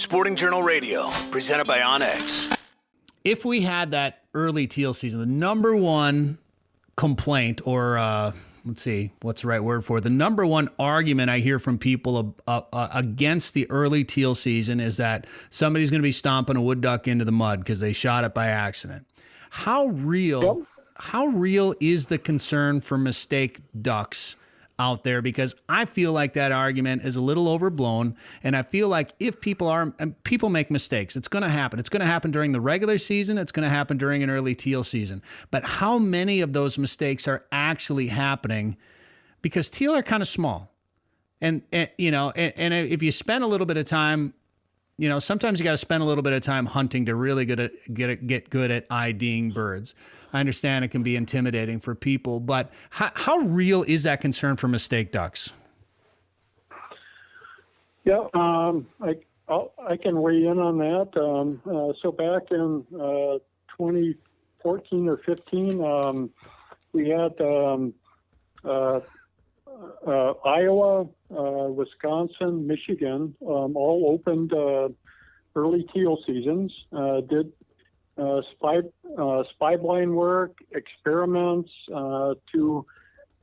Sporting Journal Radio, presented by Onyx. If we had that early teal season, the number one complaint, or let's see, what's the right word for it? The number one argument I hear from people against the early teal season is that somebody's going to be stomping a wood duck into the mud because they shot it by accident. How real is the concern for mistake ducks out there? Because I feel like that argument is a little overblown, and I feel like if people make mistakes, it's going to happen. It's going to happen during the regular season. It's going to happen during an early teal season. But how many of those mistakes are actually happening? Because teal are kind of small, and if you spend a little bit of time, sometimes you got to spend a little bit of time hunting to really get good at IDing birds. I understand it can be intimidating for people, but how real is that concern for mistake ducks? Yeah, I can weigh in on that. So back in 2014 or 15, we had Iowa, Wisconsin, Michigan all opened early teal seasons, did spy blind work, experiments to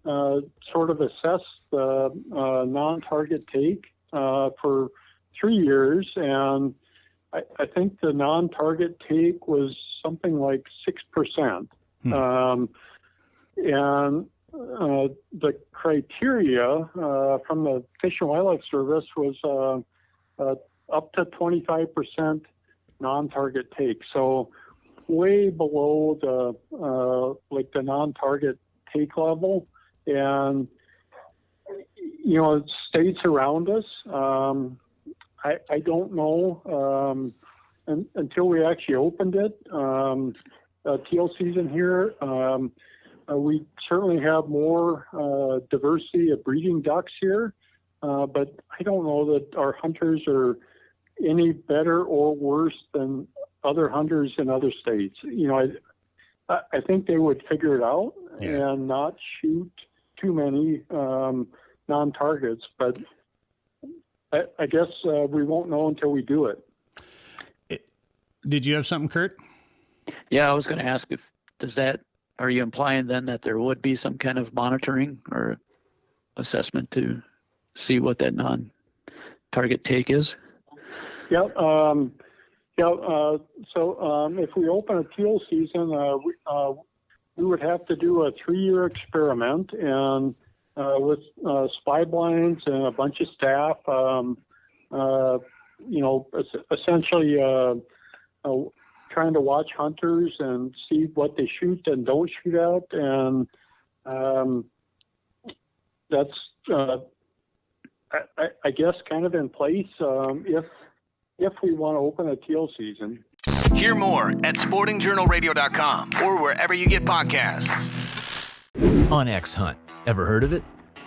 sort of assess the non-target take for 3 years. And I think the non-target take was something like 6%. And the criteria from the Fish and Wildlife Service was up to 25% non-target take. So way below the non-target take level. And, states around us, I don't know until we actually opened it, teal season here. We certainly have more diversity of breeding ducks here, but I don't know that our hunters are any better or worse than other hunters in other states. I think they would figure it out and not shoot too many non-targets, but I guess we won't know until we do it. Did you have something, Curt? Yeah, I was going to ask are you implying then that there would be some kind of monitoring or assessment to see what that non-target take is? Yeah. So if we open a teal season, we would have to do a 3-year experiment, and with spy blinds and a bunch of staff, essentially trying to watch hunters and see what they shoot and don't shoot at. And that's, I guess, kind of in place if we want to open a teal season. Hear more at sportingjournalradio.com or wherever you get podcasts. Onyx Hunt. Ever heard of it?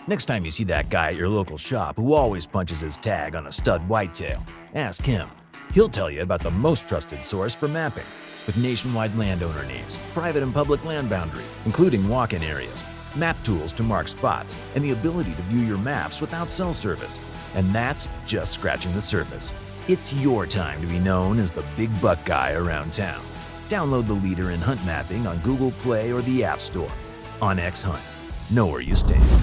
Next time you see that guy at your local shop who always punches his tag on a stud whitetail, ask him. He'll tell you about the most trusted source for mapping, with nationwide landowner names, private and public land boundaries, including walk-in areas, map tools to mark spots, and the ability to view your maps without cell service. And that's just scratching the surface. It's your time to be known as the big buck guy around town. Download the leader in hunt mapping on Google Play or the App Store. Onyx Hunt. Know where you stand.